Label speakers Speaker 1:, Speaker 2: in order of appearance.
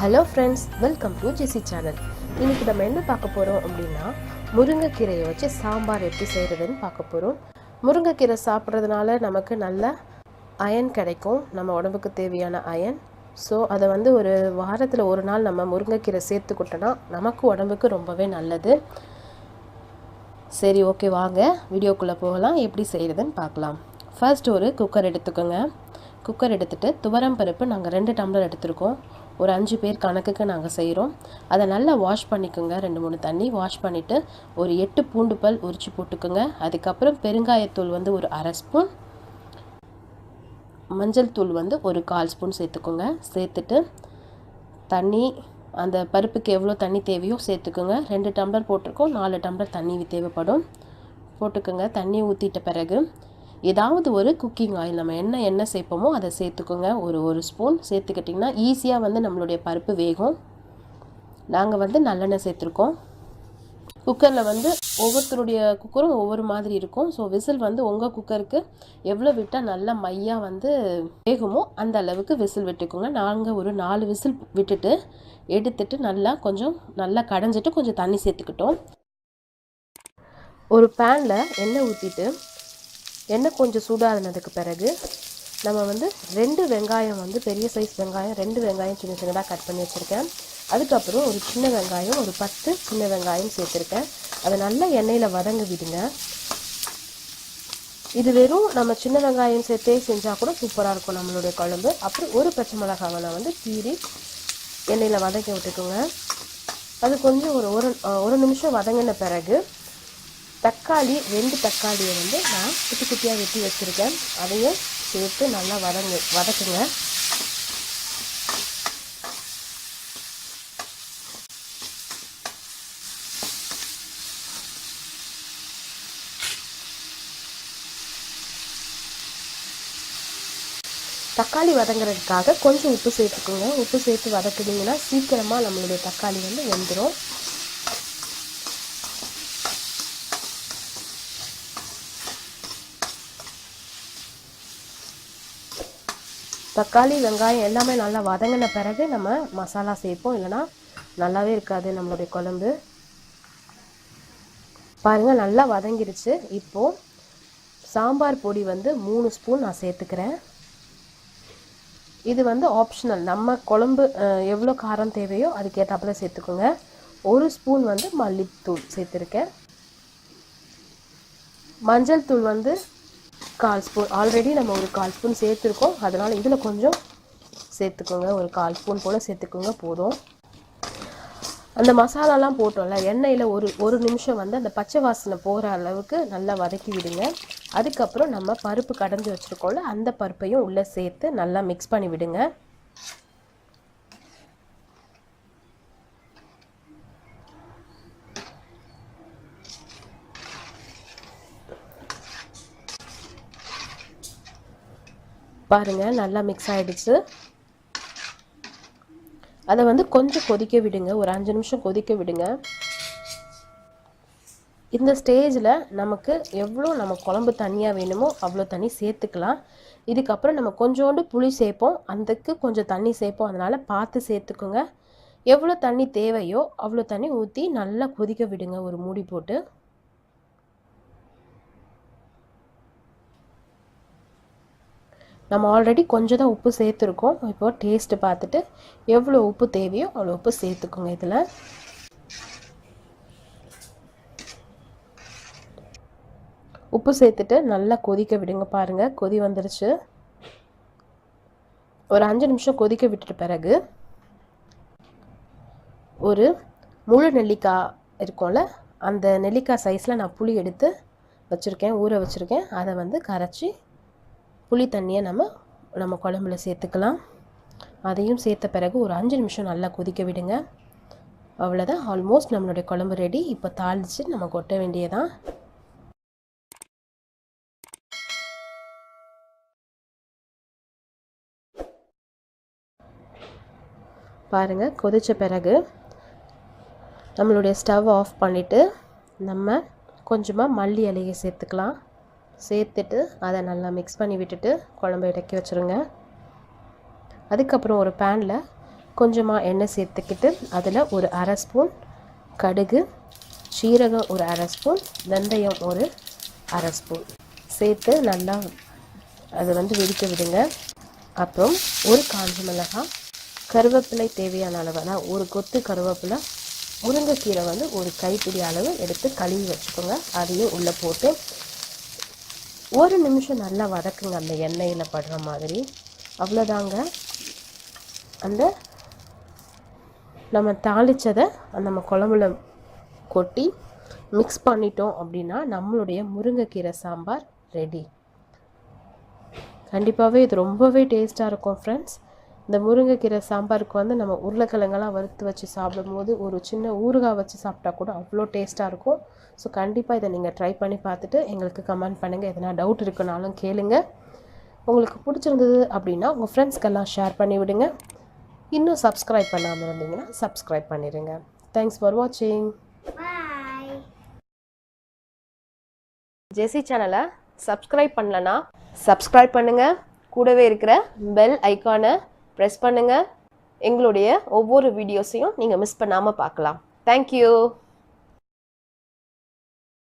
Speaker 1: Hello friends, welcome to Jece channel. இன்னைக்கு நம்ம என்ன பார்க்க போறோம் அப்படினா முருங்கைக்கீரையை வச்சு சாம்பார் எப்படி செய்யறதுன்னு பார்க்க போறோம். முருங்கைக்கீரை சாப்பிடுறதுனால நமக்கு நல்ல அயன் கிடைக்கும், நம்ம உடம்புக்கு தேவையான அயன். ஸோ அதை ஒரு வாரத்தில் ஒரு நாள் நம்ம முருங்கைக்கீரை சேர்த்துக்கிட்டோன்னா நமக்கு உடம்புக்கு ரொம்பவே நல்லது. சரி, ஓகே, வாங்க வீடியோக்குள்ளே போகலாம். எப்படி செய்கிறதுன்னு பார்க்கலாம். ஃபர்ஸ்ட் ஒரு குக்கர் எடுத்துக்கோங்க. குக்கர் எடுத்துகிட்டு துவரம் பருப்பு நாங்கள் 2 டம்ளர் எடுத்துருக்கோம். ஒரு 5 பேர் கணக்குக்கு நாங்கள் செய்கிறோம். அதை நல்லா வாஷ் பண்ணிக்கோங்க. 2-3 தண்ணி வாஷ் பண்ணிவிட்டு ஒரு 8 பூண்டு பல் உரித்து போட்டுக்கோங்க. அதுக்கப்புறம் பெருங்காயத்தூள் ஒரு 1/2 ஸ்பூன், மஞ்சள் தூள் ஒரு 1/4 ஸ்பூன் சேர்த்துக்கோங்க. சேர்த்துட்டு தண்ணி அந்த பருப்புக்கு எவ்வளோ தண்ணி தேவையோ சேர்த்துக்கோங்க. 2 டம்ளர் போட்டிருக்கோம், 4 டம்ளர் தண்ணி தேவைப்படும். போட்டுக்கோங்க. தண்ணி ஊற்றிட்ட பிறகு ஏதாவது ஒரு குக்கிங் ஆயில், நம்ம எண்ணெய் சேர்ப்போமோ அதை சேர்த்துக்கோங்க. ஒரு ஸ்பூன் சேர்த்துக்கிட்டிங்கன்னா ஈஸியாக நம்மளுடைய பருப்பு வேகும். நாங்கள் நல்லெண்ணெய் சேர்த்துருக்கோம். குக்கரில் ஒவ்வொருத்தருடைய குக்கரும் ஒவ்வொரு மாதிரி இருக்கும். ஸோ விசில் உங்கள் குக்கருக்கு எவ்வளோ விட்டால் நல்லா மையாக வேகுமோ அந்த அளவுக்கு விசில் விட்டுக்கோங்க. நாங்கள் ஒரு 4 விசில் விட்டுட்டு எடுத்துட்டு நல்லா கடைஞ்சிட்டு கொஞ்சம் தண்ணி சேர்த்துக்கிட்டோம். ஒரு பேனில் எண்ணெய் ஊற்றிட்டு எண்ணெய் கொஞ்சம் சூடானதுக்கு பிறகு நம்ம 2 வெங்காயம் பெரிய சைஸ் வெங்காயம் 2 வெங்காயம் சின்ன சின்னதாக கட் பண்ணி வச்சுருக்கேன். அதுக்கப்புறம் ஒரு சின்ன வெங்காயம் ஒரு 10 சின்ன வெங்காயம் சேர்த்துருக்கேன். அதை நல்லா எண்ணெயில் வதங்க விடுங்க. இது வெறும் நம்ம சின்ன வெங்காயம் சேர்த்தே செஞ்சால் கூட சூப்பராக இருக்கும் நம்மளுடைய குழம்பு. அப்புறம் ஒரு பச்சை மிளகாவை நான் கீறி எண்ணெயில் வதக்கி விட்டுக்கோங்க. அது கொஞ்சம் ஒரு நிமிஷம் வதங்கின பிறகு தக்காளி 2 தக்காளியை நான் குட்டி குட்டியாக வெட்டி வச்சுருக்கேன். அதையும் சேர்த்து நல்லா வதக்குங்க. தக்காளி வதங்குறதுக்காக கொஞ்சம் உப்பு சேர்த்துக்கோங்க. உப்பு சேர்த்து வதக்குனீங்கன்னா சீக்கிரமாக நம்மளுடைய தக்காளி வெந்துடும். தக்காளி வெங்காயம் எல்லாமே நல்லா வதங்கின பிறகு நம்ம மசாலா சேர்ப்போம், இல்லைனா நல்லாவே இருக்காது நம்மளுடைய குழம்பு. பாருங்கள், நல்லா வதங்கிருச்சு. இப்போது சாம்பார் பொடி 3 ஸ்பூன் நான் சேர்த்துக்கிறேன். இது ஆப்ஷனல், நம்ம குழம்பு எவ்வளோ காரம் தேவையோ அதுக்கேற்றாப்புல சேர்த்துக்கோங்க. 1 ஸ்பூன் மல்லித்தூள் சேர்த்துருக்கேன். மஞ்சள் தூள் 1/4 ஸ்பூன். ஆல்ரெடி நம்ம ஒரு 1/4 ஸ்பூன் சேர்த்துருக்கோம், அதனால் இதில் கொஞ்சம் சேர்த்துக்கோங்க. ஒரு 1/4 ஸ்பூன் போல் சேர்த்துக்கோங்க, போதும். அந்த மசாலாலாம் போட்டோம்ல எண்ணெயில் ஒரு நிமிஷம் அந்த பச்சை வாசனை போகிற அளவுக்கு நல்லா வதக்கி விடுங்க. அதுக்கப்புறம் நம்ம பருப்பு கடைஞ்சி வச்சுருக்கோம்ல அந்த பருப்பையும் உள்ளே சேர்த்து நல்லா மிக்ஸ் பண்ணி விடுங்க. பாருங்கள், நல்லா மிக்ஸ் ஆகிடுச்சு. அதை கொஞ்சம் கொதிக்க விடுங்க. ஒரு 5 நிமிஷம் கொதிக்க விடுங்க. இந்த ஸ்டேஜில் நமக்கு எவ்வளோ நம்ம குழம்பு தண்ணியாக வேணுமோ அவ்வளோ தண்ணி சேர்த்துக்கலாம். இதுக்கப்புறம் நம்ம கொஞ்சோண்டு புளி சேர்ப்போம், அதுக்கு கொஞ்சம் தண்ணி சேர்ப்போம். அதனால் பார்த்து சேர்த்துக்கோங்க. எவ்வளோ தண்ணி தேவையோ அவ்வளோ தண்ணி ஊற்றி நல்லா கொதிக்க விடுங்க ஒரு மூடி போட்டு. நம்ம ஆல்ரெடி கொஞ்சம் தான் உப்பு சேர்த்துருக்கோம். இப்போ டேஸ்ட்டு பார்த்துட்டு எவ்வளோ உப்பு தேவையோ அவ்வளோ உப்பு சேர்த்துக்கோங்க. இதில் உப்பு சேர்த்துட்டு நல்லா கொதிக்க விடுங்க. பாருங்கள், கொதி வந்துருச்சு. ஒரு 5 நிமிஷம் கொதிக்க விட்டுட்டு பிறகு ஒரு முழு நெல்லிக்காய் இருக்கும்ல, அந்த நெல்லிக்காய் சைஸில் நான் புளி எடுத்து வச்சுருக்கேன், ஊற வச்சுருக்கேன். அதை கரைச்சி புளி தண்ணியை நம்ம குழம்புல சேர்த்துக்கலாம். அதையும் சேர்த்த பிறகு ஒரு 5 நிமிஷம் நல்லா கொதிக்க விடுங்க. அவ்வளோதான், ஆல்மோஸ்ட் நம்மளுடைய குழம்பு ரெடி. இப்போ தாளித்து நம்ம கொட்ட வேண்டியதான். பாருங்கள், கொதித்த பிறகு நம்மளுடைய ஸ்டவ் ஆஃப் பண்ணிவிட்டு நம்ம கொஞ்சமாக மல்லி இலையை சேர்த்துக்கலாம். சேர்த்துட்டு அதை நல்லா மிக்ஸ் பண்ணி விட்டுட்டு குழம்பு இறக்கி வச்சுருங்க. அதுக்கப்புறம் ஒரு பேனில் கொஞ்சமாக எண்ணெய் சேர்த்துக்கிட்டு அதில் ஒரு அரை ஸ்பூன் கடுகு, சீரகம் ஒரு அரை ஸ்பூன், வெந்தயம் ஒரு அரை ஸ்பூன் சேர்த்து நல்லா அதை வெடிக்க விடுங்க. அப்புறம் ஒரு காஞ்ச மிளகாய், கருவேப்பிலை தேவையான அளவு, அதான் ஒரு கொத்து கருவேப்பிலை, முருங்கைக்கீரை ஒரு கைப்பிடி அளவு எடுத்து கழுவி வச்சுக்கோங்க. அதையும் உள்ளே போட்டு ஒரு நிமிஷம் நல்லா வதக்குங்க, அந்த எண்ணெயில் படுற மாதிரி. அவ்வளோதாங்க. அந்த நம்ம தாளித்ததை நம்ம குழம்புல கொட்டி மிக்ஸ் பண்ணிட்டோம் அப்படின்னா நம்மளுடைய முருங்கைக்கீரை சாம்பார் ரெடி. கண்டிப்பாகவே இது ரொம்பவே டேஸ்ட்டாக இருக்கும் ஃப்ரெண்ட்ஸ். இந்த முருங்கைக்கீரை சாம்பாருக்கு நம்ம உருளைக்கிழங்கெல்லாம் வறுத்து வச்சு சாப்பிடும்போது ஒரு சின்ன ஊறுகாய் வச்சு சாப்பிட்டா கூட அவ்வளோ டேஸ்ட்டாக இருக்கும். ஸோ கண்டிப்பாக இதை நீங்கள் ட்ரை பண்ணி பார்த்துட்டு எங்களுக்கு கமெண்ட் பண்ணுங்கள். எதனா டவுட் இருக்குனாலும் கேளுங்க. உங்களுக்கு பிடிச்சிருந்தது அப்படின்னா உங்கள் ஃப்ரெண்ட்ஸ்க்கெல்லாம் ஷேர் பண்ணி விடுங்க. இன்னும் சப்ஸ்கிரைப் பண்ணாமல் இருந்தீங்கன்னா சப்ஸ்கிரைப் பண்ணிடுங்க. தேங்க்ஸ் ஃபார் வாட்சிங். ஜெசி சேனலை சப்ஸ்கிரைப் பண்ணலன்னா சப்ஸ்கிரைப் பண்ணுங்கள். கூடவே இருக்கிற பெல் ஐக்கானை ப்ரெஸ் பண்ணுங்கள். எங்களுடைய ஒவ்வொரு வீடியோஸையும் நீங்கள் மிஸ் பண்ணாமல் பார்க்கலாம். தேங்க்யூ.